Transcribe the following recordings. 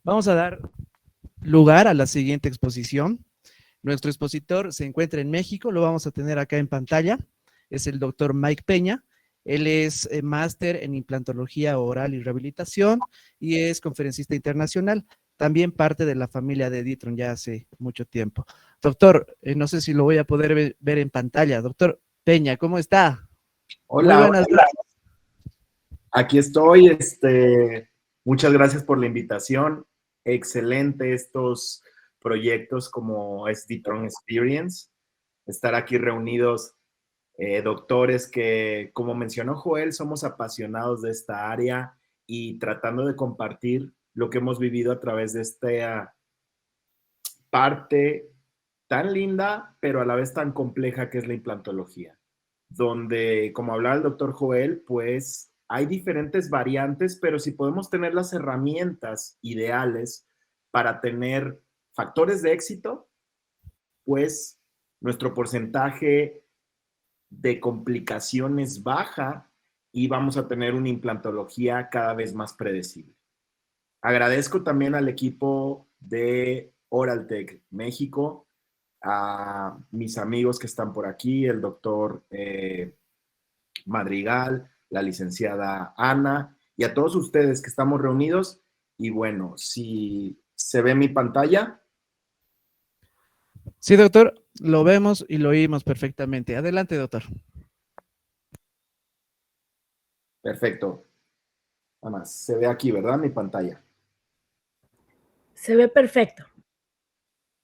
Vamos a dar lugar a la siguiente exposición. Nuestro expositor se encuentra en México, lo vamos a tener acá en pantalla. Es el doctor Mike Peña. Él es máster en implantología oral y rehabilitación y es conferencista internacional. También parte de la familia de Ditron ya hace mucho tiempo. Doctor, no sé si lo voy a poder ver en pantalla. Doctor Peña, ¿cómo está? Muy Hola, buenas hola. tardes. Aquí estoy. Muchas gracias por la invitación. Excelente estos proyectos como es Ditron Experience. Estar aquí reunidos, doctores que, como mencionó Joel, somos apasionados de esta área y tratando de compartir lo que hemos vivido a través de esta parte tan linda, pero a la vez tan compleja que es la implantología, donde, como hablaba el doctor Joel, pues hay diferentes variantes, pero si podemos tener las herramientas ideales para tener factores de éxito, pues nuestro porcentaje de complicaciones baja y vamos a tener una implantología cada vez más predecible. Agradezco también al equipo de Oraltech México, a mis amigos que están por aquí, el doctor Madrigal, la licenciada Ana y a todos ustedes que estamos reunidos. Y bueno, si se ve mi pantalla. Sí, doctor, lo vemos y lo oímos perfectamente. Adelante, doctor. Perfecto. Nada más, se ve aquí, ¿verdad? Mi pantalla. Se ve perfecto.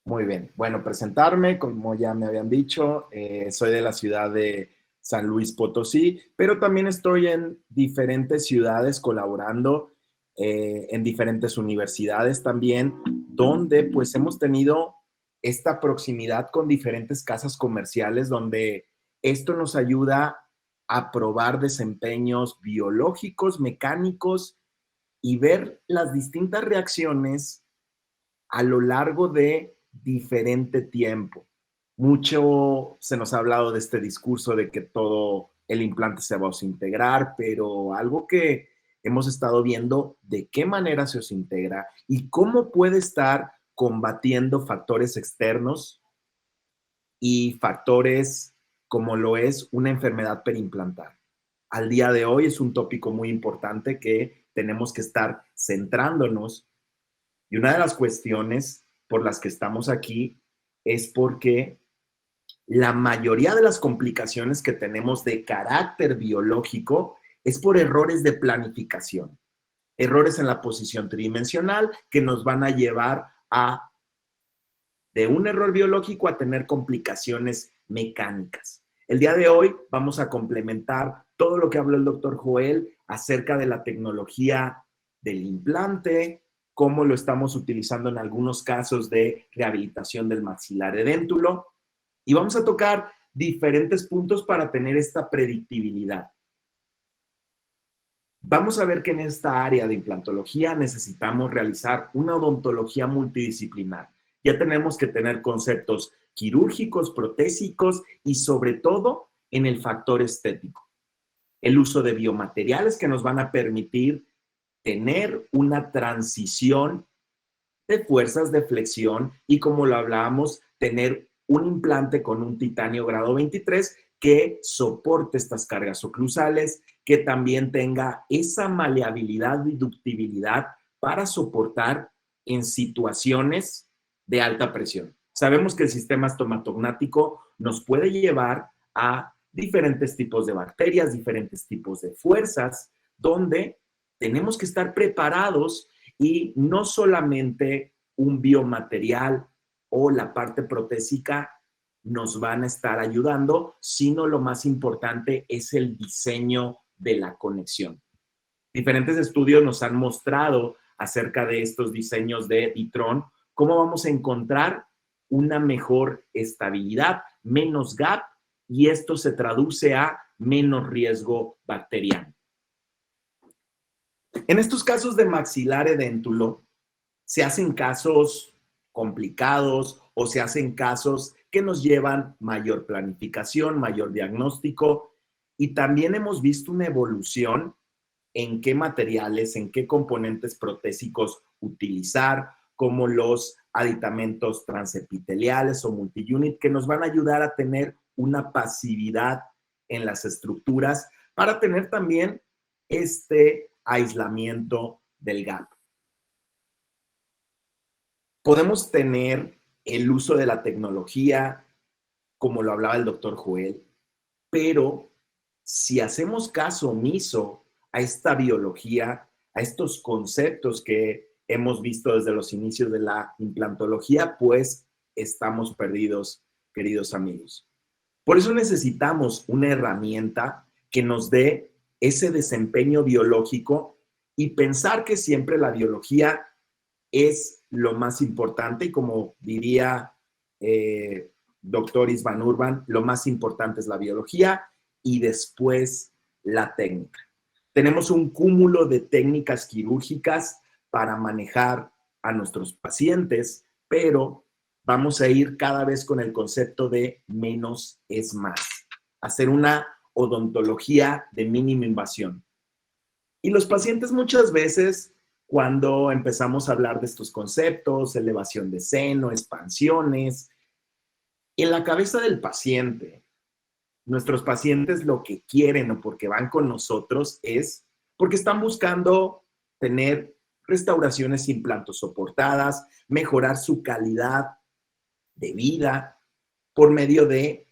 Muy bien. Bueno, presentarme, como ya me habían dicho, soy de la ciudad de San Luis Potosí, pero también estoy en diferentes ciudades colaborando, en diferentes universidades también, donde pues hemos tenido esta proximidad con diferentes casas comerciales, donde esto nos ayuda a probar desempeños biológicos, mecánicos y ver las distintas reacciones a lo largo de diferente tiempo. Mucho se nos ha hablado de este discurso de que todo el implante se va a osintegrar, pero algo que hemos estado viendo de qué manera se osintegra y cómo puede estar combatiendo factores externos y factores como lo es una enfermedad periimplantar. Al día de hoy es un tópico muy importante que tenemos que estar centrándonos, y una de las cuestiones por las que estamos aquí es porque la mayoría de las complicaciones que tenemos de carácter biológico es por errores de planificación, errores en la posición tridimensional que nos van a llevar a, de un error biológico, a tener complicaciones mecánicas. El día de hoy vamos a complementar todo lo que habló el doctor Joel acerca de la tecnología del implante, cómo lo estamos utilizando en algunos casos de rehabilitación del maxilar edéntulo, y vamos a tocar diferentes puntos para tener esta predictibilidad. Vamos a ver que en esta área de implantología necesitamos realizar una odontología multidisciplinar. Ya tenemos que tener conceptos quirúrgicos, protésicos y sobre todo en el factor estético. El uso de biomateriales que nos van a permitir tener una transición de fuerzas de flexión y, como lo hablábamos, tener un implante con un titanio grado 23 que soporte estas cargas oclusales, que también tenga esa maleabilidad y ductibilidad para soportar en situaciones de alta presión. Sabemos que el sistema estomatognático nos puede llevar a diferentes tipos de bacterias, diferentes tipos de fuerzas, donde tenemos que estar preparados, y no solamente un biomaterial o la parte protésica nos van a estar ayudando, sino lo más importante es el diseño de la conexión. Diferentes estudios nos han mostrado acerca de estos diseños de Ditron, cómo vamos a encontrar una mejor estabilidad, menos gap, y esto se traduce a menos riesgo bacteriano. En estos casos de maxilar edéntulo, se hacen casos complicados o se hacen casos que nos llevan mayor planificación, mayor diagnóstico, y también hemos visto una evolución en qué materiales, en qué componentes protésicos utilizar, como los aditamentos transepiteliales o multiunit, que nos van a ayudar a tener una pasividad en las estructuras para tener también este aislamiento del gap. Podemos tener el uso de la tecnología, como lo hablaba el doctor Joel, pero si hacemos caso omiso a esta biología, a estos conceptos que hemos visto desde los inicios de la implantología, pues estamos perdidos, queridos amigos. Por eso necesitamos una herramienta que nos dé ese desempeño biológico y pensar que siempre la biología es lo más importante y, como diría doctor Isvan Urban, lo más importante es la biología y después la técnica. Tenemos un cúmulo de técnicas quirúrgicas para manejar a nuestros pacientes, pero vamos a ir cada vez con el concepto de menos es más. Hacer una odontología de mínima invasión. Y los pacientes muchas veces, cuando empezamos a hablar de estos conceptos, elevación de seno, expansiones, en la cabeza del paciente, nuestros pacientes lo que quieren o porque van con nosotros es porque están buscando tener restauraciones implantosoportadas, mejorar su calidad de vida por medio de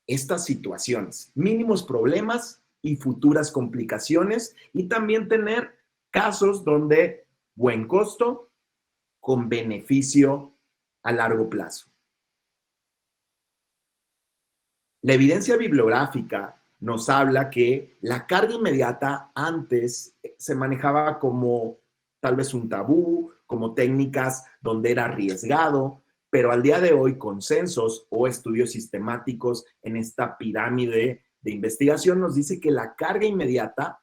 estas situaciones, mínimos problemas y futuras complicaciones, y también tener casos donde buen costo con beneficio a largo plazo. La evidencia bibliográfica nos habla que la carga inmediata antes se manejaba como tal vez un tabú, como técnicas donde era arriesgado, pero al día de hoy consensos o estudios sistemáticos en esta pirámide de investigación nos dice que la carga inmediata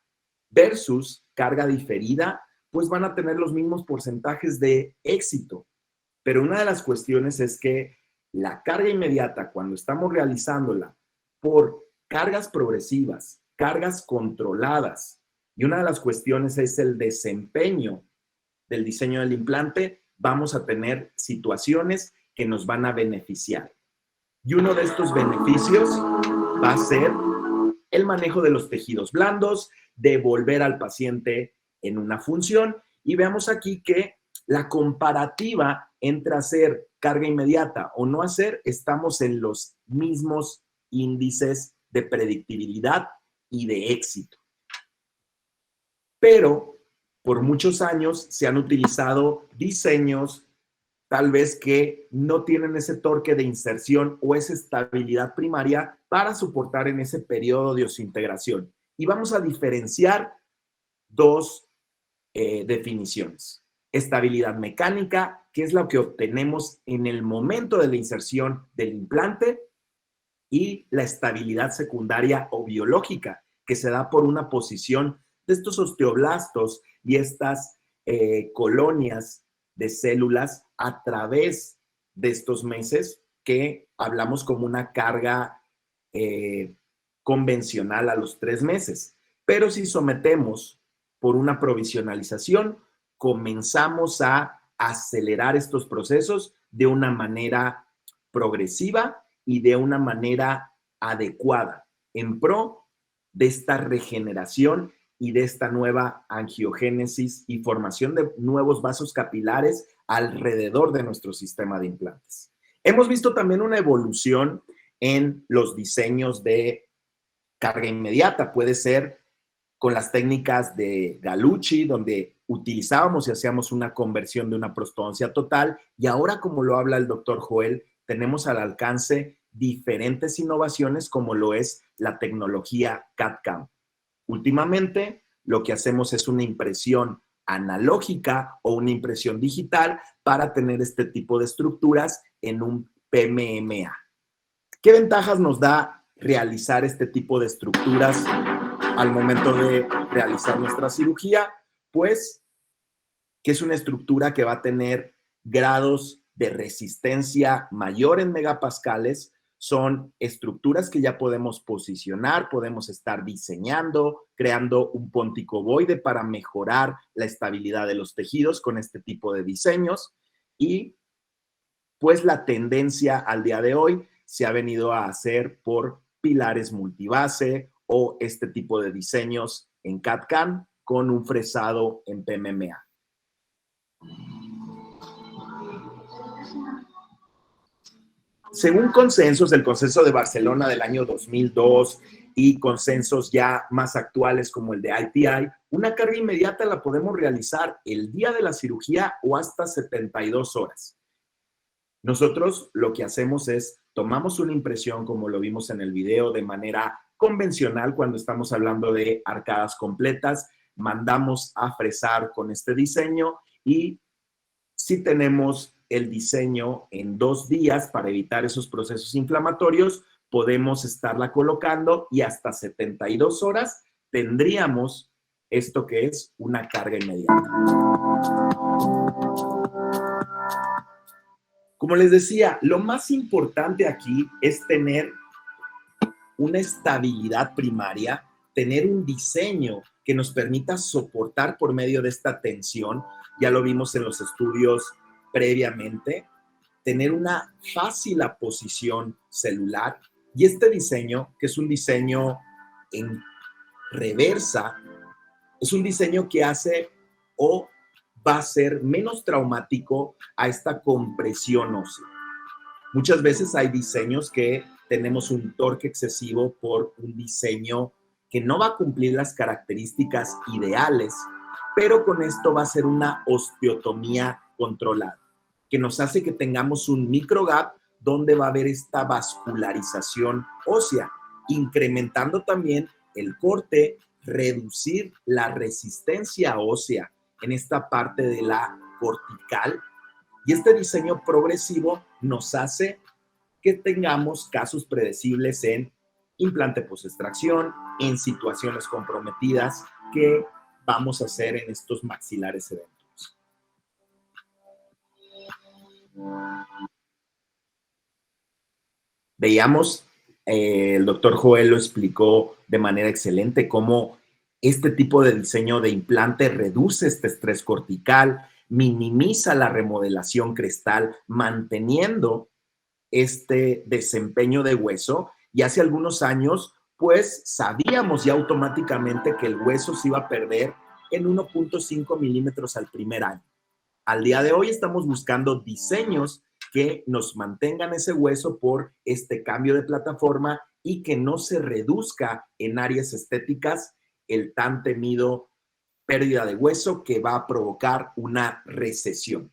versus carga diferida, pues van a tener los mismos porcentajes de éxito. Pero una de las cuestiones es que la carga inmediata, cuando estamos realizándola por cargas progresivas, cargas controladas, y una de las cuestiones es el desempeño del diseño del implante, vamos a tener situaciones que nos van a beneficiar. Y uno de estos beneficios va a ser el manejo de los tejidos blandos, devolver al paciente en una función. Y veamos aquí que la comparativa entre hacer carga inmediata o no hacer, estamos en los mismos índices de predictibilidad y de éxito. Pero por muchos años se han utilizado diseños tal vez que no tienen ese torque de inserción o esa estabilidad primaria para soportar en ese periodo de osintegración. Y vamos a diferenciar dos definiciones. Estabilidad mecánica, que es lo que obtenemos en el momento de la inserción del implante, y la estabilidad secundaria o biológica, que se da por una posición de estos osteoblastos y estas colonias de células a través de estos meses que hablamos como una carga convencional a los 3 meses. Pero si sometemos por una provisionalización, comenzamos a acelerar estos procesos de una manera progresiva y de una manera adecuada en pro de esta regeneración y de esta nueva angiogénesis y formación de nuevos vasos capilares alrededor de nuestro sistema de implantes. Hemos visto también una evolución en los diseños de carga inmediata. Puede ser con las técnicas de Gallucci, donde utilizábamos y hacíamos una conversión de una prostodoncia total, y ahora, como lo habla el doctor Joel, tenemos al alcance diferentes innovaciones como lo es la tecnología CAD/CAM. Últimamente, lo que hacemos es una impresión analógica o una impresión digital para tener este tipo de estructuras en un PMMA. ¿Qué ventajas nos da realizar este tipo de estructuras al momento de realizar nuestra cirugía? Pues que es una estructura que va a tener grados de resistencia mayor en megapascales, son estructuras que ya podemos posicionar, podemos estar diseñando, creando un ponticoboide para mejorar la estabilidad de los tejidos con este tipo de diseños. Y pues la tendencia al día de hoy se ha venido a hacer por pilares multibase o este tipo de diseños en CAD/CAM con un fresado en PMMA. Según consensos del Consenso de Barcelona del año 2002 y consensos ya más actuales como el de ITI, una carga inmediata la podemos realizar el día de la cirugía o hasta 72 horas. Nosotros lo que hacemos es tomamos una impresión, como lo vimos en el video, de manera convencional cuando estamos hablando de arcadas completas, mandamos a fresar con este diseño y si tenemos el diseño en 2 días para evitar esos procesos inflamatorios, podemos estarla colocando y hasta 72 horas tendríamos esto que es una carga inmediata. Como les decía, lo más importante aquí es tener una estabilidad primaria, tener un diseño que nos permita soportar por medio de esta tensión, ya lo vimos en los estudios previamente, tener una fácil posición celular y este diseño, que es un diseño en reversa, es un diseño que hace o va a ser menos traumático a esta compresión ósea. Muchas veces hay diseños que tenemos un torque excesivo por un diseño que no va a cumplir las características ideales, pero con esto va a ser una osteotomía controlada, que nos hace que tengamos un microgap donde va a haber esta vascularización ósea, incrementando también el corte, reducir la resistencia ósea en esta parte de la cortical. Y este diseño progresivo nos hace que tengamos casos predecibles en implante post-extracción, en situaciones comprometidas que vamos a hacer en estos maxilares eventos. Veíamos, el doctor Joel lo explicó de manera excelente, cómo este tipo de diseño de implante reduce este estrés cortical, minimiza la remodelación crestal, manteniendo este desempeño de hueso. Y hace algunos años, pues sabíamos ya automáticamente que el hueso se iba a perder en 1.5 milímetros al primer año. Al día de hoy estamos buscando diseños que nos mantengan ese hueso por este cambio de plataforma y que no se reduzca en áreas estéticas el tan temido pérdida de hueso que va a provocar una recesión.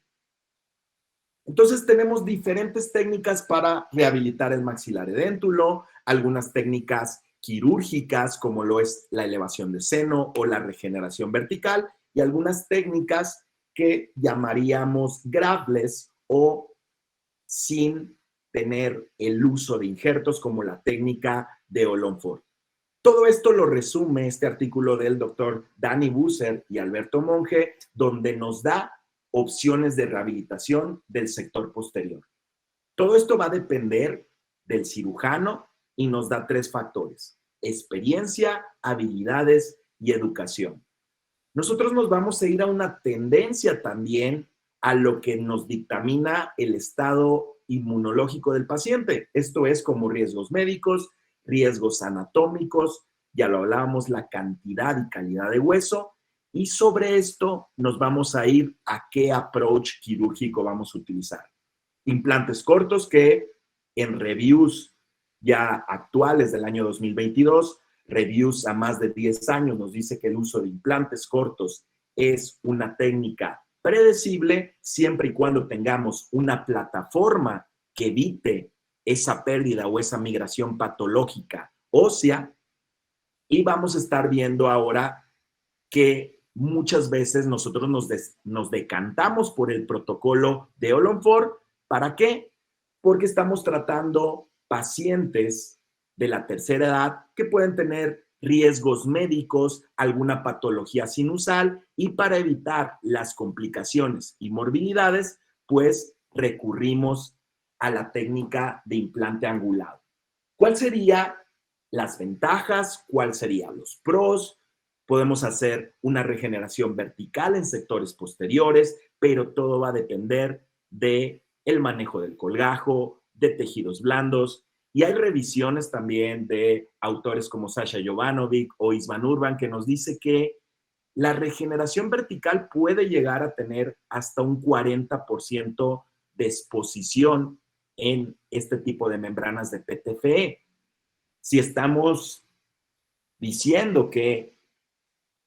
Entonces tenemos diferentes técnicas para rehabilitar el maxilar edéntulo, algunas técnicas quirúrgicas como lo es la elevación de seno o la regeneración vertical y algunas técnicas que llamaríamos graftless o sin tener el uso de injertos como la técnica de Ollonfort. Todo esto lo resume este artículo del doctor Danny Busser y Alberto Monge, donde nos da opciones de rehabilitación del sector posterior. Todo esto va a depender del cirujano y nos da 3 factores: experiencia, habilidades y educación. Nosotros nos vamos a ir a una tendencia también a lo que nos dictamina el estado inmunológico del paciente. Esto es como riesgos médicos, riesgos anatómicos, ya lo hablábamos, la cantidad y calidad de hueso, y sobre esto nos vamos a ir a qué approach quirúrgico vamos a utilizar. Implantes cortos que en reviews ya actuales del año 2022, reviews a más de 10 años, nos dice que el uso de implantes cortos es una técnica predecible siempre y cuando tengamos una plataforma que evite esa pérdida o esa migración patológica ósea. Y vamos a estar viendo ahora que muchas veces nosotros nos decantamos por el protocolo de Ollonfort. ¿Para qué? Porque estamos tratando pacientes de la tercera edad que pueden tener riesgos médicos, alguna patología sinusal, y para evitar las complicaciones y morbilidades, pues recurrimos a la técnica de implante angulado. ¿Cuáles serían las ventajas? ¿Cuáles serían los pros? Podemos hacer una regeneración vertical en sectores posteriores, pero todo va a depender del manejo del colgajo, de tejidos blandos. Y hay revisiones también de autores como Sasha Jovanovic o Isvan Urban que nos dice que la regeneración vertical puede llegar a tener hasta un 40% de exposición en este tipo de membranas de PTFE. Si estamos diciendo que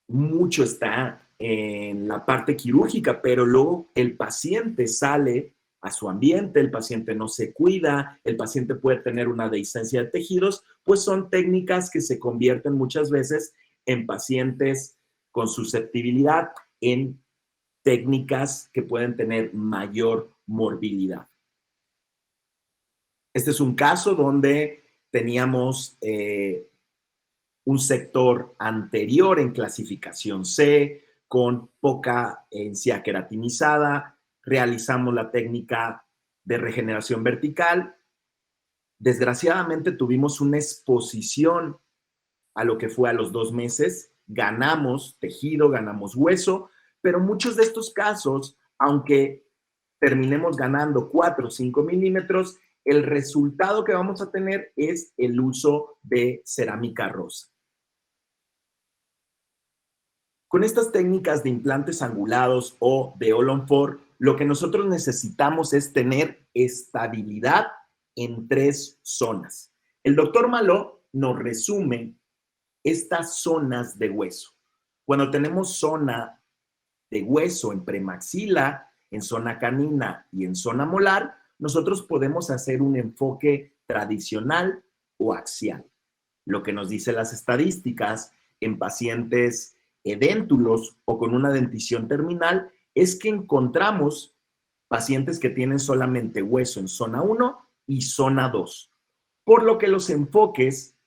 mucho está en la parte quirúrgica, pero luego el paciente sale a su ambiente, el paciente no se cuida, el paciente puede tener una dehiscencia de tejidos, pues son técnicas que se convierten muchas veces en pacientes con susceptibilidad, en técnicas que pueden tener mayor morbilidad. Este es un caso donde teníamos un sector anterior en clasificación C, con poca encía queratinizada, realizamos la técnica de regeneración vertical. Desgraciadamente tuvimos una exposición a lo que fue a los 2 meses, ganamos tejido, ganamos hueso, pero muchos de estos casos, aunque terminemos ganando 4 o 5 milímetros, el resultado que vamos a tener es el uso de cerámica rosa. Con estas técnicas de implantes angulados o de All-on-4, lo que nosotros necesitamos es tener estabilidad en 3 zonas. El doctor Malo nos resume estas zonas de hueso. Cuando tenemos zona de hueso en premaxila, en zona canina y en zona molar, nosotros podemos hacer un enfoque tradicional o axial. Lo que nos dicen las estadísticas en pacientes edéntulos o con una dentición terminal es que encontramos pacientes que tienen solamente hueso en zona 1 y zona 2, por lo que los enfoques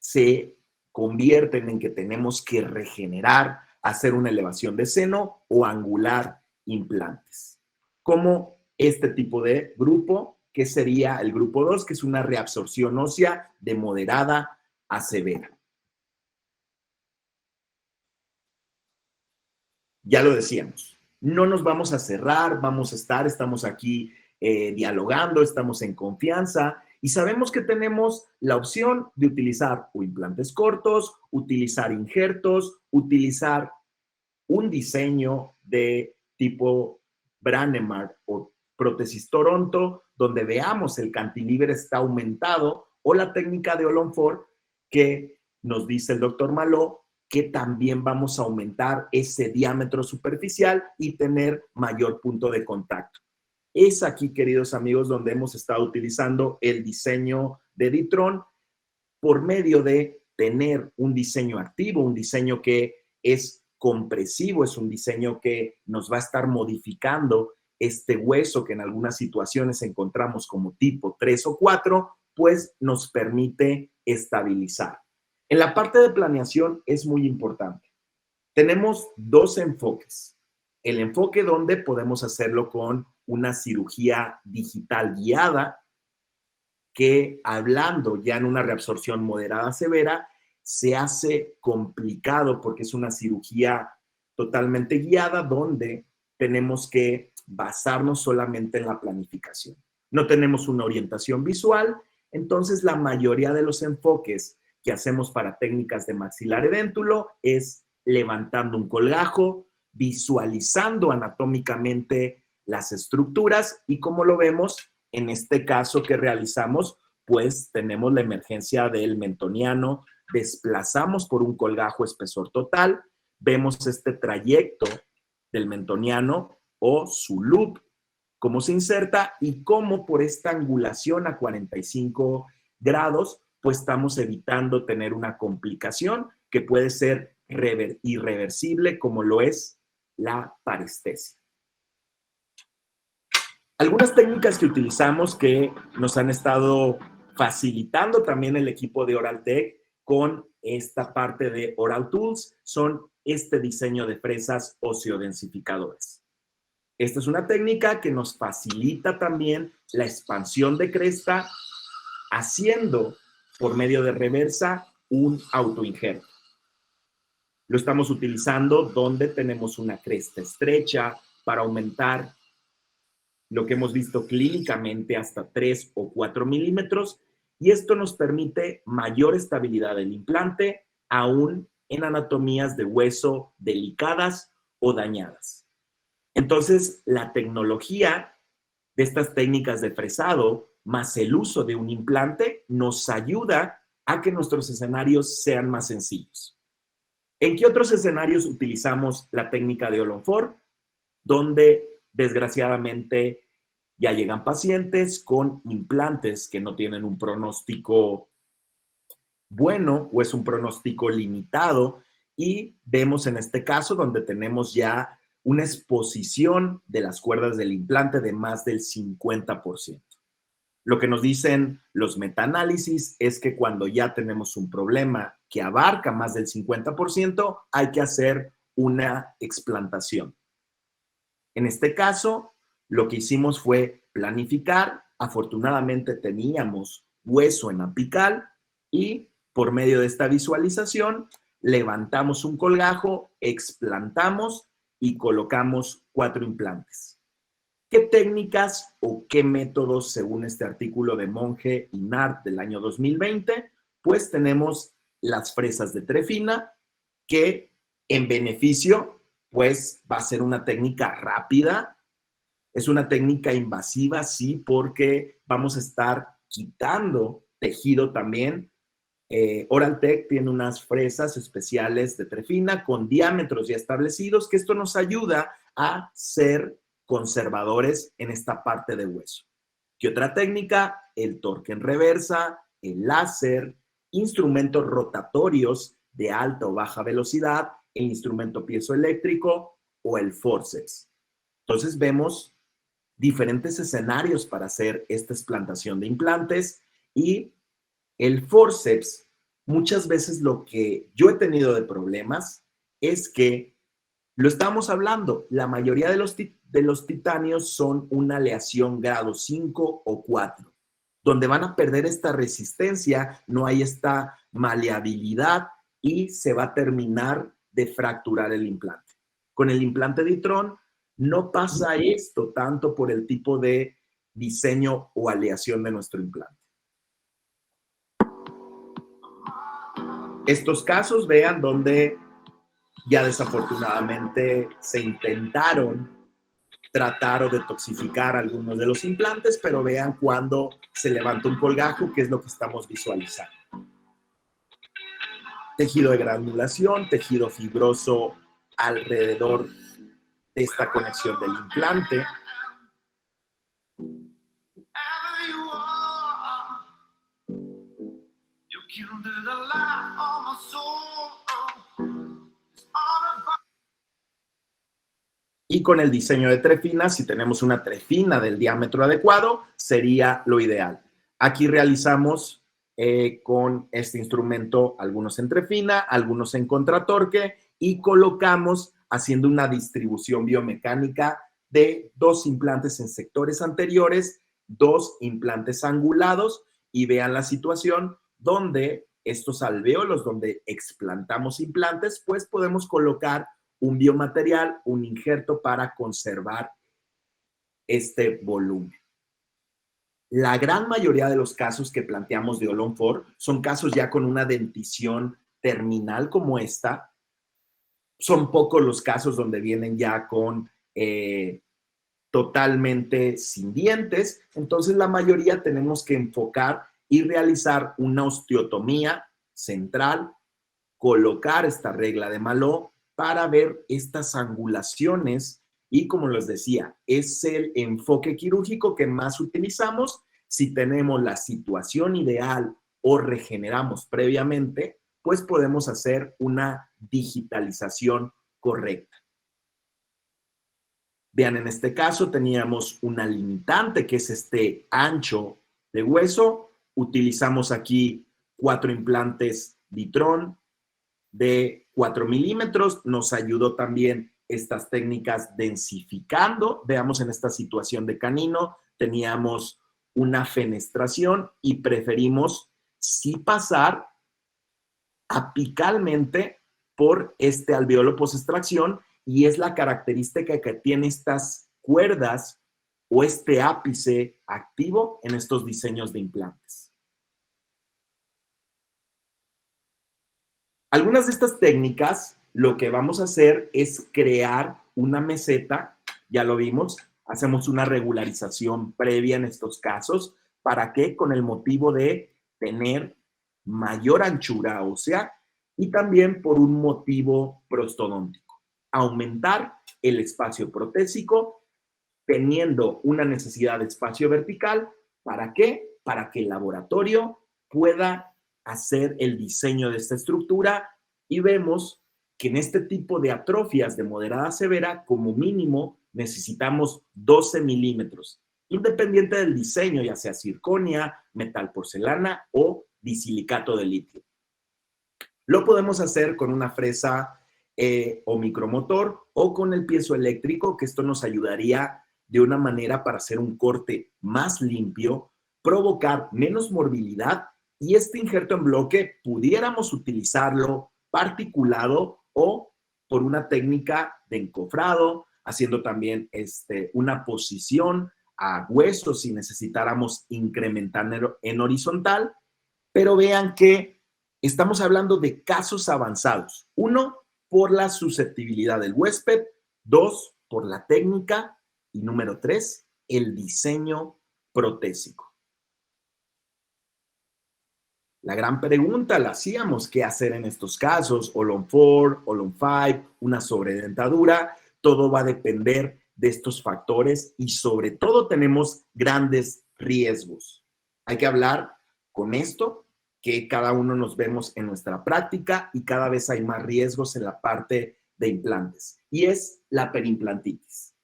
se convierten en que tenemos que regenerar, hacer una elevación de seno o angular implantes. Como este tipo de grupo, que sería el grupo 2, que es una reabsorción ósea de moderada a severa. Ya lo decíamos, no nos vamos a cerrar, estamos aquí dialogando, estamos en confianza y sabemos que tenemos la opción de utilizar o implantes cortos, utilizar injertos, utilizar un diseño de tipo Brannemar o prótesis Toronto, donde veamos el cantilever está aumentado, o la técnica de All-on-4 que nos dice el doctor Malo que también vamos a aumentar ese diámetro superficial y tener mayor punto de contacto. Es aquí, queridos amigos, donde hemos estado utilizando el diseño de Ditron por medio de tener un diseño activo, un diseño que es compresivo, es un diseño que nos va a estar modificando este hueso que en algunas situaciones encontramos como tipo 3 o 4, pues nos permite estabilizar. En la parte de planeación es muy importante. Tenemos 2 enfoques. El enfoque donde podemos hacerlo con una cirugía digital guiada, que hablando ya en una reabsorción moderada severa, se hace complicado porque es una cirugía totalmente guiada donde tenemos que basarnos solamente en la planificación. No tenemos una orientación visual, entonces la mayoría de los enfoques que hacemos para técnicas de maxilar edéntulo es levantando un colgajo, visualizando anatómicamente las estructuras y como lo vemos en este caso que realizamos, pues tenemos la emergencia del mentoniano, desplazamos por un colgajo espesor total, vemos este trayecto del mentoniano o su loop, cómo se inserta y cómo por esta angulación a 45 grados, pues estamos evitando tener una complicación que puede ser irreversible como lo es la parestesia. Algunas técnicas que utilizamos que nos han estado facilitando también el equipo de Oraltec con esta parte de Oral Tools son este diseño de fresas oseodensificadoras. Esta es una técnica que nos facilita también la expansión de cresta haciendo por medio de reversa un autoinjerto. Lo estamos utilizando donde tenemos una cresta estrecha para aumentar lo que hemos visto clínicamente hasta 3 o 4 milímetros, y esto nos permite mayor estabilidad del implante, aún en anatomías de hueso delicadas o dañadas. Entonces, la tecnología de estas técnicas de fresado más el uso de un implante nos ayuda a que nuestros escenarios sean más sencillos. ¿En qué otros escenarios utilizamos la técnica de Olonfort? Donde desgraciadamente ya llegan pacientes con implantes que no tienen un pronóstico bueno o es un pronóstico limitado, y vemos en este caso donde tenemos ya una exposición de las cuerdas del implante de más del 50%. Lo que nos dicen los metaanálisis es que cuando ya tenemos un problema que abarca más del 50%, hay que hacer una explantación. En este caso, lo que hicimos fue planificar. Afortunadamente teníamos hueso en apical y por medio de esta visualización levantamos un colgajo, explantamos y colocamos 4 implantes. ¿Qué técnicas o qué métodos, según este artículo de Monge y Nart del año 2020? Pues tenemos las fresas de trefina, que en beneficio, pues va a ser una técnica rápida. Es una técnica invasiva, sí, porque vamos a estar quitando tejido también. Oraltec tiene unas fresas especiales de trefina con diámetros ya establecidos, que esto nos ayuda a ser conservadores en esta parte de hueso. ¿Qué otra técnica? El torque en reversa, el láser, instrumentos rotatorios de alta o baja velocidad, el instrumento piezoeléctrico o el forceps. Entonces vemos diferentes escenarios para hacer esta explantación de implantes, y el forceps, muchas veces lo que yo he tenido de problemas es que, lo estamos hablando, la mayoría de los titanios son una aleación grado 5 o 4, donde van a perder esta resistencia, no hay esta maleabilidad y se va a terminar de fracturar el implante. Con el implante Ditron no pasa esto tanto por el tipo de diseño o aleación de nuestro implante. Estos casos, vean, donde ya desafortunadamente se intentaron tratar o detoxificar algunos de los implantes, pero vean cuando se levanta un colgajo, que es lo que estamos visualizando. Tejido de granulación, tejido fibroso alrededor de esta conexión del implante. Y con el diseño de trefina, si tenemos una trefina del diámetro adecuado, sería lo ideal. Aquí realizamos con este instrumento algunos en trefina, algunos en contratorque, y colocamos haciendo una distribución biomecánica de 2 implantes en sectores anteriores, 2 implantes angulados, y vean la situación donde estos alvéolos donde explantamos implantes, pues podemos colocar un biomaterial, un injerto para conservar este volumen. La gran mayoría de los casos que planteamos de Olonfort son casos ya con una dentición terminal como esta. Son pocos los casos donde vienen ya con totalmente sin dientes. Entonces, la mayoría tenemos que enfocar y realizar una osteotomía central, colocar esta regla de Malot para ver estas angulaciones, y como les decía, es el enfoque quirúrgico que más utilizamos. Si tenemos la situación ideal o regeneramos previamente, pues podemos hacer una digitalización correcta. Vean, en este caso teníamos una limitante que es este ancho de hueso. Utilizamos aquí 4 implantes Ditron de 4 milímetros. Nos ayudó también estas técnicas densificando. Veamos en esta situación de canino, teníamos una fenestración y preferimos sí pasar apicalmente por este alveolo post-extracción, y es la característica que tiene estas cuerdas o este ápice activo en estos diseños de implantes. Algunas de estas técnicas, lo que vamos a hacer es crear una meseta, ya lo vimos, hacemos una regularización previa en estos casos. ¿Para qué? Con el motivo de tener mayor anchura ósea y también por un motivo prostodóntico, aumentar el espacio protésico teniendo una necesidad de espacio vertical. ¿Para qué? Para que el laboratorio pueda hacer el diseño de esta estructura, y vemos que en este tipo de atrofias de moderada a severa, como mínimo, necesitamos 12 milímetros, independiente del diseño, ya sea circonia, metal porcelana o disilicato de litio. Lo podemos hacer con una fresa o micromotor o con el piezoeléctrico, que esto nos ayudaría de una manera para hacer un corte más limpio, provocar menos morbilidad, y este injerto en bloque pudiéramos utilizarlo particulado o por una técnica de encofrado, haciendo también una posición a hueso si necesitáramos incrementar en horizontal. Pero vean que estamos hablando de casos avanzados. 1, por la susceptibilidad del huésped. 2, por la técnica. Y número 3, el diseño protésico. La gran pregunta la hacíamos: ¿qué hacer en estos casos? Olon 4, Olon 5, una sobredentadura. Todo va a depender de estos factores y sobre todo tenemos grandes riesgos. Hay que hablar con esto, que cada uno nos vemos en nuestra práctica y cada vez hay más riesgos en la parte de implantes, y es la perimplantitis.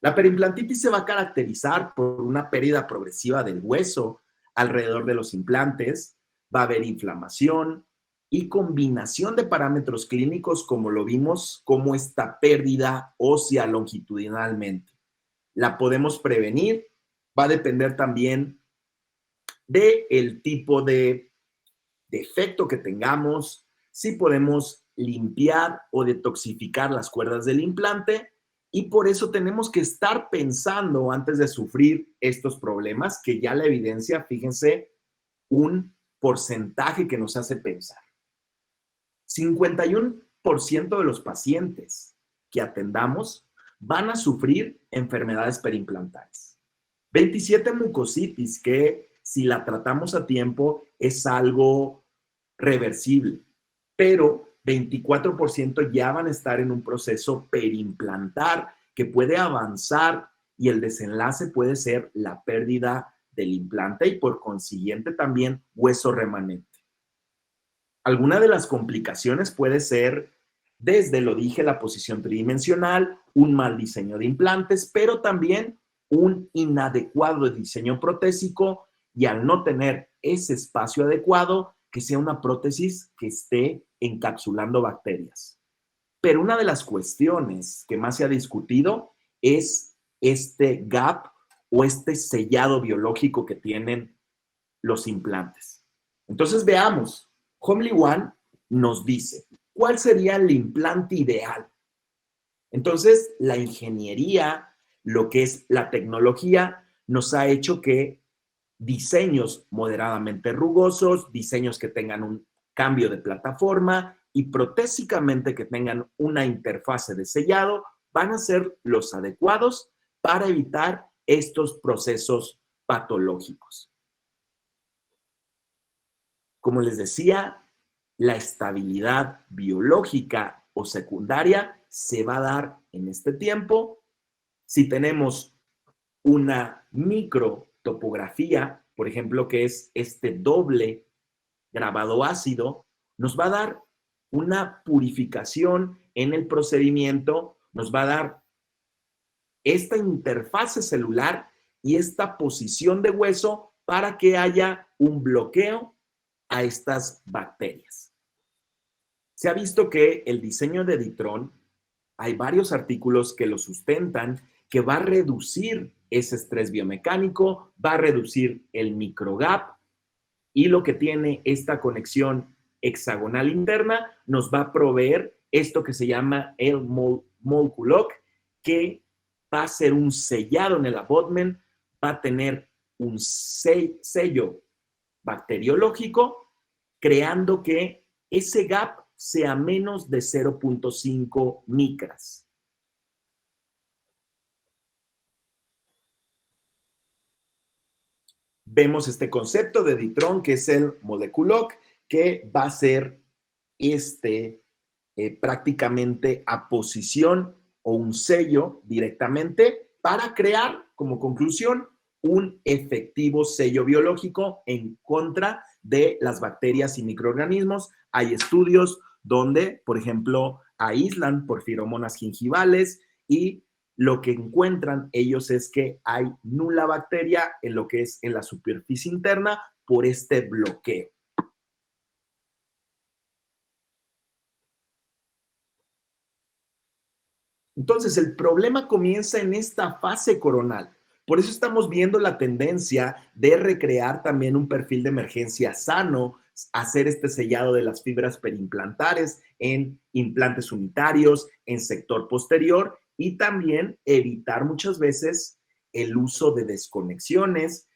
La perimplantitis se va a caracterizar por una pérdida progresiva del hueso alrededor de los implantes. Va a haber inflamación y combinación de parámetros clínicos, como lo vimos, como esta pérdida ósea longitudinalmente. La podemos prevenir, va a depender también del tipo de defecto que tengamos, si podemos limpiar o detoxificar las cuerdas del implante, y por eso tenemos que estar pensando antes de sufrir estos problemas, que ya la evidencia, fíjense, un porcentaje que nos hace pensar. 51% de los pacientes que atendamos van a sufrir enfermedades periimplantales. 27 mucositis, que si la tratamos a tiempo es algo reversible, pero 24% ya van a estar en un proceso periimplantar que puede avanzar, y el desenlace puede ser la pérdida del implante y por consiguiente también hueso remanente. Alguna de las complicaciones puede ser, desde, lo dije, la posición tridimensional, un mal diseño de implantes, pero también un inadecuado diseño protésico, y al no tener ese espacio adecuado, que sea una prótesis que esté encapsulando bacterias. Pero una de las cuestiones que más se ha discutido es este gap o este sellado biológico que tienen los implantes. Entonces veamos, Homely One nos dice, ¿cuál sería el implante ideal? Entonces, la ingeniería, lo que es la tecnología, nos ha hecho que diseños moderadamente rugosos, diseños que tengan un cambio de plataforma y protésicamente que tengan una interfase de sellado, van a ser los adecuados para evitar estos procesos patológicos. Como les decía, la estabilidad biológica o secundaria se va a dar en este tiempo si tenemos una microtopografía, por ejemplo, que es este doble grabado ácido, nos va a dar una purificación en el procedimiento, nos va a dar esta interfase celular y esta posición de hueso para que haya un bloqueo a estas bacterias. Se ha visto que el diseño de Ditron hay varios artículos que lo sustentan, que va a reducir ese estrés biomecánico, va a reducir el microgap, y lo que tiene esta conexión hexagonal interna nos va a proveer esto que se llama el Molculoc, que va a ser un sellado en el abutment, va a tener un sello bacteriológico, creando que ese gap sea menos de 0.5 micras. Vemos este concepto de Ditron, que es el Moleculoc, que va a ser prácticamente a posición o un sello directamente para crear, como conclusión, un efectivo sello biológico en contra de las bacterias y microorganismos. Hay estudios donde, por ejemplo, aíslan por feromonas gingivales y lo que encuentran ellos es que hay nula bacteria en lo que es en la superficie interna por este bloqueo. Entonces, el problema comienza en esta fase coronal. Por eso estamos viendo la tendencia de recrear también un perfil de emergencia sano, hacer este sellado de las fibras perimplantares en implantes unitarios, en sector posterior, y también evitar muchas veces el uso de desconexiones,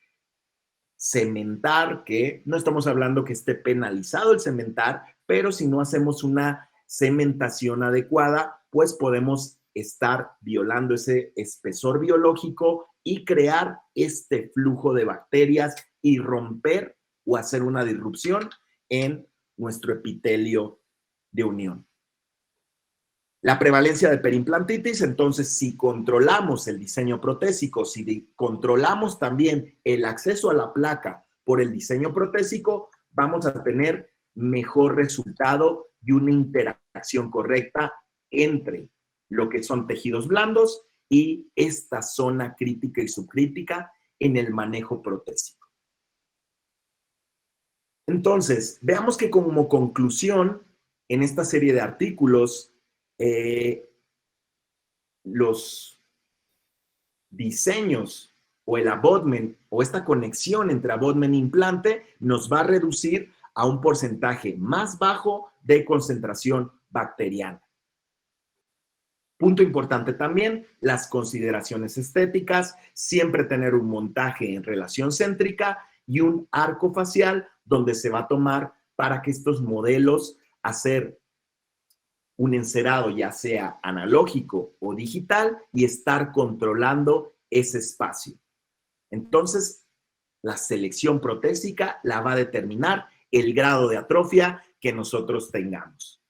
cementar, que no estamos hablando que esté penalizado el cementar, pero si no hacemos una cementación adecuada, pues podemos estar violando ese espesor biológico y crear este flujo de bacterias y romper o hacer una disrupción en nuestro epitelio de unión. La prevalencia de perimplantitis, entonces, si controlamos el diseño protésico, si controlamos también el acceso a la placa por el diseño protésico, vamos a tener mejor resultado y una interacción correcta entre lo que son tejidos blandos y esta zona crítica y subcrítica en el manejo protésico. Entonces, veamos que como conclusión, en esta serie de artículos, los diseños o el abutment o esta conexión entre abutment e implante nos va a reducir a un porcentaje más bajo de concentración bacteriana. Punto importante también, las consideraciones estéticas, siempre tener un montaje en relación céntrica y un arco facial donde se va a tomar para que estos modelos hacer un encerado ya sea analógico o digital y estar controlando ese espacio. Entonces, la selección protésica la va a determinar el grado de atrofia que nosotros tengamos.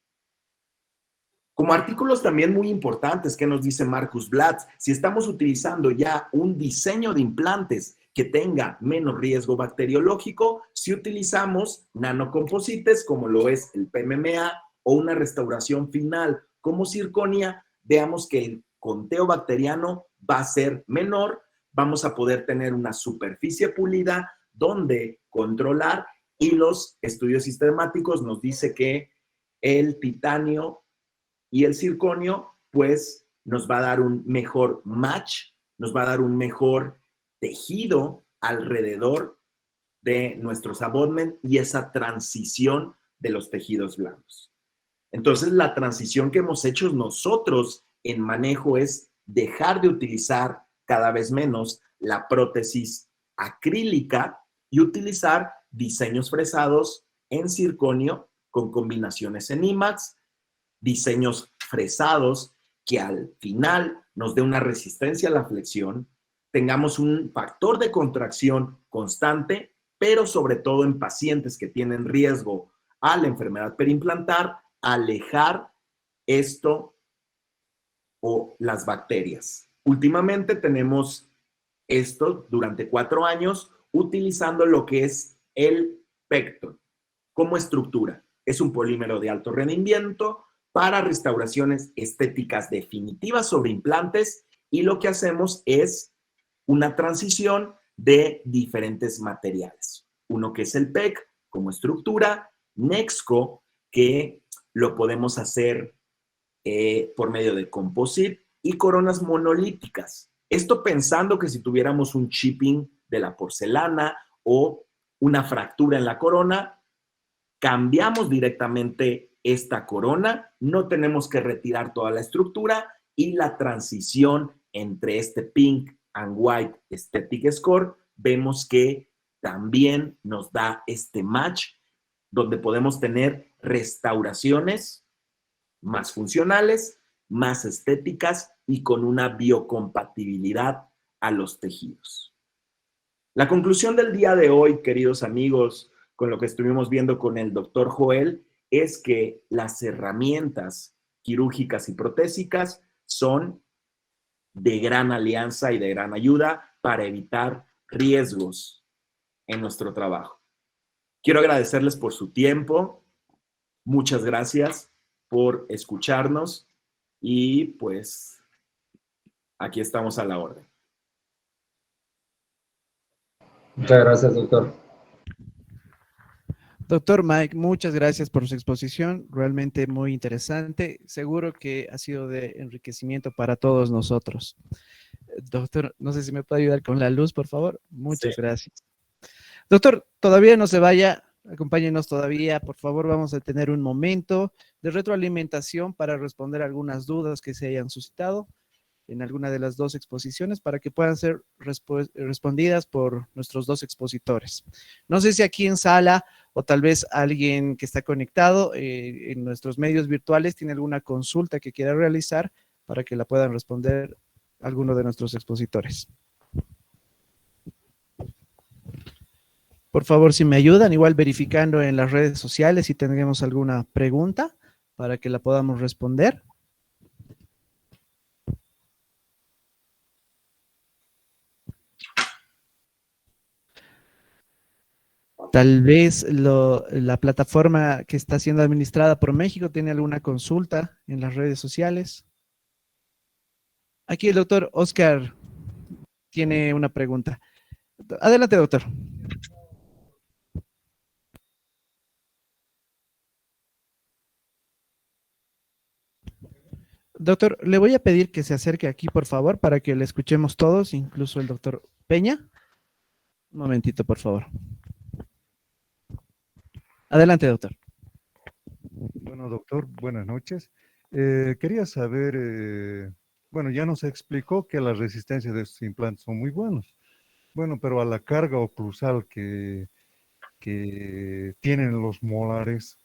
Como artículos también muy importantes que nos dice Marcus Blatz, si estamos utilizando ya un diseño de implantes que tenga menos riesgo bacteriológico, si utilizamos nanocomposites como lo es el PMMA o una restauración final como circonia, veamos que el conteo bacteriano va a ser menor, vamos a poder tener una superficie pulida donde controlar, y los estudios sistemáticos nos dice que el titanio y el circonio pues nos va a dar un mejor match, nos va a dar un mejor tejido alrededor de nuestros abutments y esa transición de los tejidos blandos. Entonces, la transición que hemos hecho nosotros en manejo es dejar de utilizar cada vez menos la prótesis acrílica y utilizar diseños fresados en circonio con combinaciones en IMAX, diseños fresados que al final nos dé una resistencia a la flexión, tengamos un factor de contracción constante, pero sobre todo en pacientes que tienen riesgo a la enfermedad perimplantar, alejar esto o las bacterias. Últimamente tenemos esto durante 4 años utilizando lo que es el Pecton como estructura. Es un polímero de alto rendimiento para restauraciones estéticas definitivas sobre implantes, y lo que hacemos es una transición de diferentes materiales. Uno que es el PEC como estructura, Nexco, que lo podemos hacer por medio de composite y coronas monolíticas. Esto pensando que si tuviéramos un chipping de la porcelana o una fractura en la corona, cambiamos directamente esta corona, no tenemos que retirar toda la estructura y la transición entre este pink and white aesthetic score, vemos que también nos da este match donde podemos tener restauraciones más funcionales, más estéticas y con una biocompatibilidad a los tejidos. La conclusión del día de hoy, queridos amigos, con lo que estuvimos viendo con el doctor Joel, es que las herramientas quirúrgicas y protésicas son de gran alianza y de gran ayuda para evitar riesgos en nuestro trabajo. Quiero agradecerles por su tiempo. Muchas gracias por escucharnos y pues aquí estamos a la orden. Muchas gracias, doctor. Doctor Mike, muchas gracias por su exposición, realmente muy interesante. Seguro que ha sido de enriquecimiento para todos nosotros. Doctor, no sé si me puede ayudar con la luz, por favor. Muchas gracias. Doctor, todavía no se vaya, acompáñenos todavía, por favor. Vamos a tener un momento de retroalimentación para responder algunas dudas que se hayan suscitado en alguna de las dos exposiciones para que puedan ser respondidas por nuestros dos expositores. No sé si aquí en sala o tal vez alguien que está conectado en nuestros medios virtuales tiene alguna consulta que quiera realizar para que la puedan responder alguno de nuestros expositores. Por favor, si me ayudan, igual verificando en las redes sociales si tendremos alguna pregunta para que la podamos responder. Tal vez la plataforma que está siendo administrada por México tiene alguna consulta en las redes sociales. Aquí el doctor Oscar tiene una pregunta. Adelante, doctor. Doctor, le voy a pedir que se acerque aquí, por favor, para que le escuchemos todos, incluso el doctor Peña. Un momentito, por favor. Adelante, doctor. Bueno, doctor, buenas noches. Quería saber, bueno, ya nos explicó que la resistencia de estos implantes son muy buenos. Bueno, pero a la carga oclusal que tienen los molares,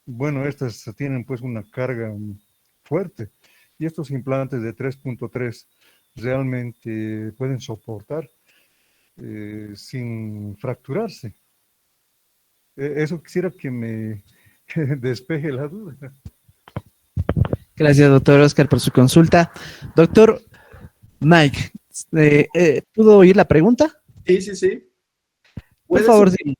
bueno, estas tienen pues una carga fuerte. Y estos implantes de 3.3 realmente pueden soportar sin fracturarse. Eso quisiera que me despeje la duda. Gracias, doctor Oscar, por su consulta. Doctor Mike, ¿pudo oír la pregunta? Sí. Por favor, sí.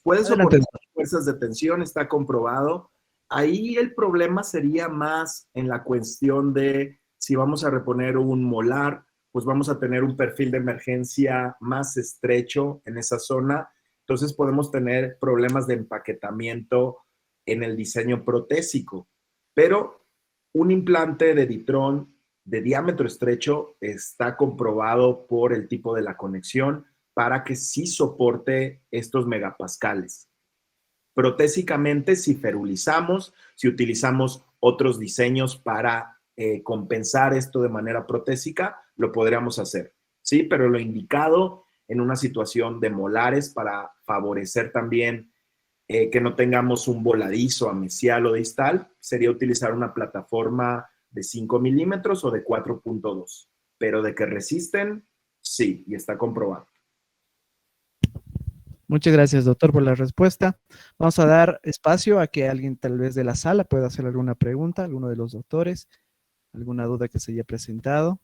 Puede Adelante. soportar fuerzas de tensión, está comprobado. Ahí el problema sería más en la cuestión de si vamos a reponer un molar, pues vamos a tener un perfil de emergencia más estrecho en esa zona. Entonces podemos tener problemas de empaquetamiento en el diseño protésico. Pero un implante de Ditron de diámetro estrecho está comprobado por el tipo de la conexión para que sí soporte estos megapascales. Protésicamente, si ferulizamos, si utilizamos otros diseños para compensar esto de manera protésica, lo podríamos hacer, ¿sí? Pero lo indicado en una situación de molares para favorecer también que no tengamos un voladizo amesial o distal, sería utilizar una plataforma de 5 milímetros o de 4.2. Pero de que resisten, sí, y está comprobado. Muchas gracias, doctor, por la respuesta. Vamos a dar espacio a que alguien tal vez de la sala pueda hacer alguna pregunta, alguno de los doctores, alguna duda que se haya presentado.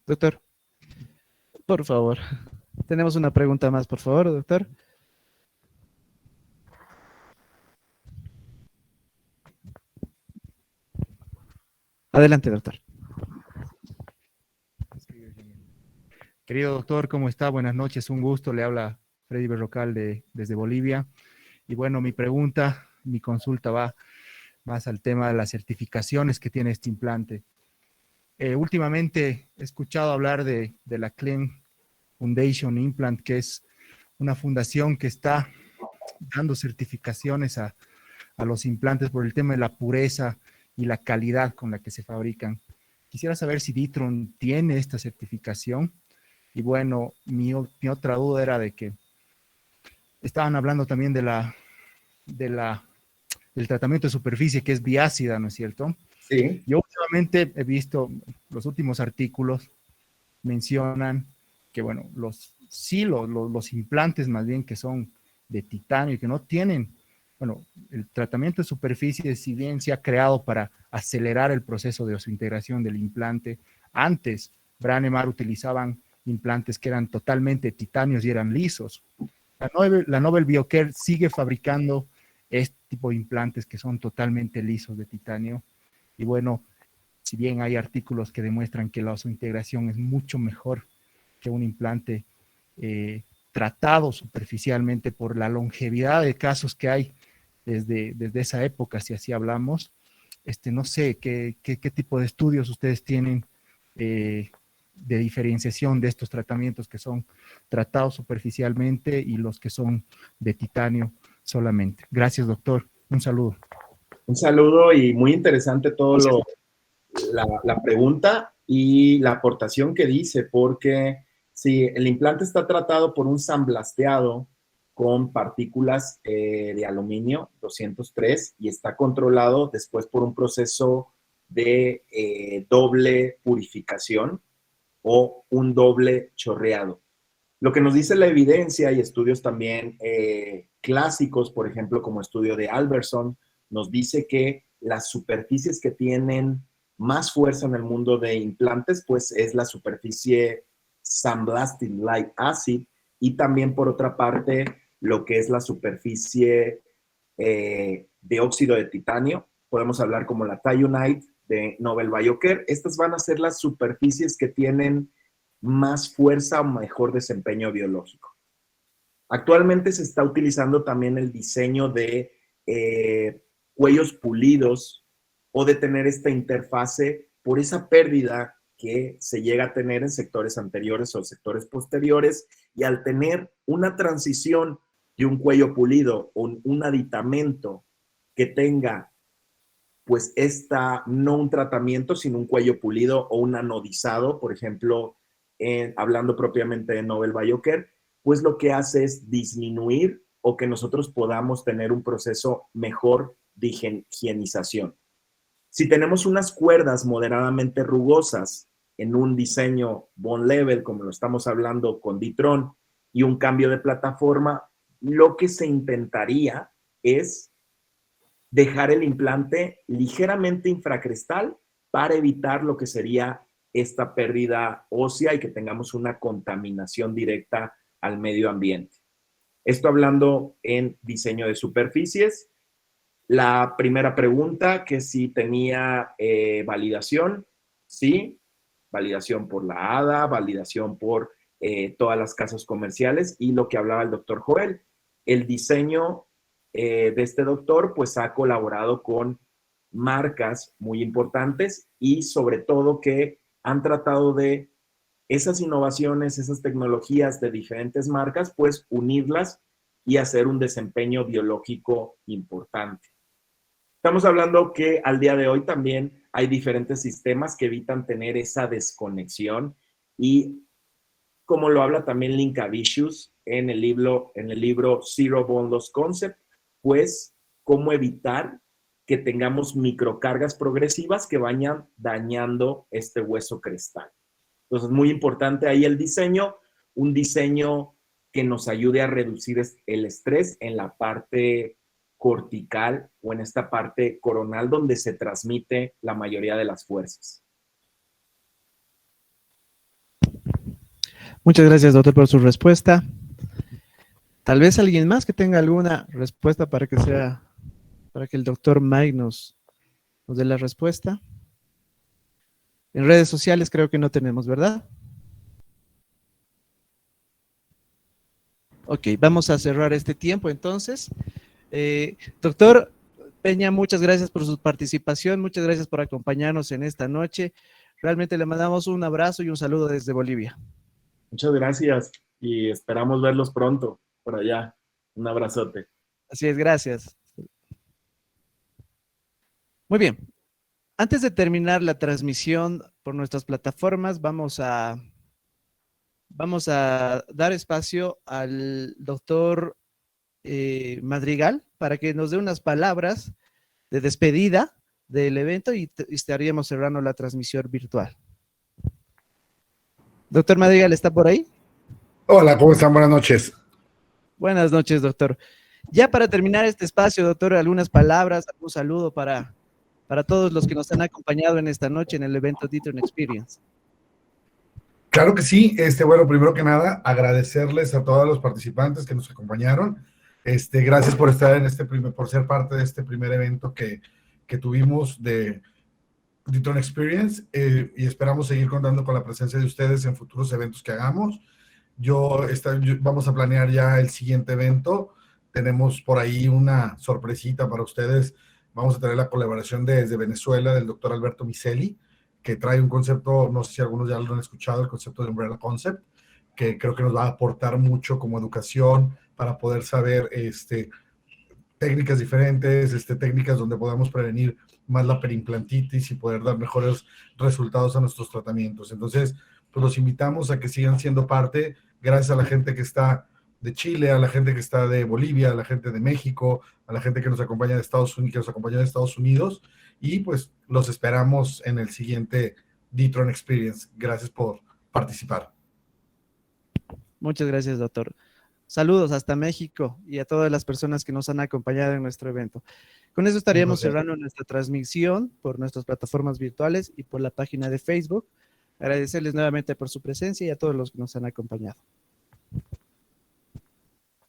Doctor, por favor. Tenemos una pregunta más, por favor, doctor. Adelante, doctor. Querido doctor, ¿cómo está? Buenas noches, un gusto. Le habla Freddy Berrocal desde Bolivia. Y bueno, mi consulta va más al tema de las certificaciones que tiene este implante. Últimamente he escuchado hablar de la Clean Foundation Implant, que es una fundación que está dando certificaciones a los implantes por el tema de la pureza y la calidad con la que se fabrican. Quisiera saber si Ditron tiene esta certificación. Y bueno, mi otra duda era de que estaban hablando también del tratamiento de superficie, que es biácida, ¿no es cierto? Sí. Yo últimamente he visto, los últimos artículos mencionan que, bueno, los implantes más bien que son de titanio y que no tienen, bueno, el tratamiento de superficie, si bien se ha creado para acelerar el proceso de osseointegración del implante, antes Brånemark utilizaban implantes que eran totalmente titanios y eran lisos. La Nobel Biocare sigue fabricando este tipo de implantes que son totalmente lisos de titanio. Y bueno, si bien hay artículos que demuestran que la osseointegración es mucho mejor que un implante tratado superficialmente por la longevidad de casos que hay desde esa época, si así hablamos, no sé qué tipo de estudios ustedes tienen de diferenciación de estos tratamientos que son tratados superficialmente y los que son de titanio solamente. Gracias, doctor. Un saludo. Un saludo y muy interesante la pregunta y la aportación que dice, porque si el implante está tratado por un sandblasteado con partículas de aluminio 203 y está controlado después por un proceso de doble purificación o un doble chorreado. Lo que nos dice la evidencia y estudios también clásicos, por ejemplo, como estudio de Alberson, nos dice que las superficies que tienen más fuerza en el mundo de implantes, pues es la superficie sandblasted light acid y también por otra parte lo que es la superficie de óxido de titanio. Podemos hablar como la Thionite de Nobel Biocare. Estas van a ser las superficies que tienen más fuerza o mejor desempeño biológico. Actualmente se está utilizando también el diseño de cuellos pulidos o de tener esta interfase por esa pérdida que se llega a tener en sectores anteriores o sectores posteriores, y al tener una transición de un cuello pulido o un aditamento que tenga pues no un tratamiento, sino un cuello pulido o un anodizado, por ejemplo, hablando propiamente de Nobel Biocare, pues lo que hace es disminuir o que nosotros podamos tener un proceso mejor de higienización. Si tenemos unas cuerdas moderadamente rugosas en un diseño bone level, como lo estamos hablando con Ditron, y un cambio de plataforma, lo que se intentaría es dejar el implante ligeramente infracrestal para evitar lo que sería esta pérdida ósea y que tengamos una contaminación directa al medio ambiente. Esto hablando en diseño de superficies. La primera pregunta, que si tenía validación, sí, validación por la ADA, validación por todas las casas comerciales, y lo que hablaba el doctor Joel, el diseño de este doctor pues ha colaborado con marcas muy importantes y sobre todo que han tratado de esas innovaciones, esas tecnologías de diferentes marcas, pues unirlas y hacer un desempeño biológico importante. Estamos hablando que al día de hoy también hay diferentes sistemas que evitan tener esa desconexión, y como lo habla también Linkavicius en el libro Zero Bone Loss Concept, pues cómo evitar que tengamos microcargas progresivas que vayan dañando este hueso crestal. Entonces, muy importante ahí el diseño, un diseño que nos ayude a reducir el estrés en la parte cortical o en esta parte coronal donde se transmite la mayoría de las fuerzas. Muchas gracias, doctor, por su respuesta. Tal vez alguien más que tenga alguna respuesta para que el doctor Mike nos dé la respuesta. En redes sociales creo que no tenemos, ¿verdad? Ok, vamos a cerrar este tiempo entonces. Doctor Peña, muchas gracias por su participación, muchas gracias por acompañarnos en esta noche. Realmente le mandamos un abrazo y un saludo desde Bolivia. Muchas gracias y esperamos verlos pronto por allá. Un abrazote. Así es, gracias. Muy bien. Antes de terminar la transmisión por nuestras plataformas, vamos a dar espacio al doctor Madrigal para que nos dé unas palabras de despedida del evento y estaríamos cerrando la transmisión virtual. Doctor Madrigal, ¿está por ahí? Hola, ¿cómo están? Buenas noches. Buenas noches, doctor. Ya para terminar este espacio, doctor, algunas palabras, algún saludo para todos los que nos han acompañado en esta noche en el evento D-Tron Experience. Claro que sí. Bueno, primero que nada, agradecerles a todos los participantes que nos acompañaron. Gracias por estar en por ser parte de este primer evento que tuvimos de D-Tron Experience, y esperamos seguir contando con la presencia de ustedes en futuros eventos que hagamos. Vamos a planear ya el siguiente evento. Tenemos por ahí una sorpresita para ustedes. Vamos a tener la colaboración desde Venezuela del doctor Alberto Miceli, que trae un concepto, no sé si algunos ya lo han escuchado, el concepto de Umbrella Concept, que creo que nos va a aportar mucho como educación para poder saber técnicas diferentes, técnicas donde podamos prevenir más la perimplantitis y poder dar mejores resultados a nuestros tratamientos. Entonces, pues los invitamos a que sigan siendo parte, gracias a la gente que está de Chile, a la gente que está de Bolivia, a la gente de México, a la gente que nos acompaña de Estados Unidos, y pues los esperamos en el siguiente D-Tron Experience. Gracias por participar. Muchas gracias, doctor. Saludos hasta México y a todas las personas que nos han acompañado en nuestro evento. Con eso estaríamos cerrando nuestra transmisión por nuestras plataformas virtuales y por la página de Facebook. Agradecerles nuevamente por su presencia y a todos los que nos han acompañado.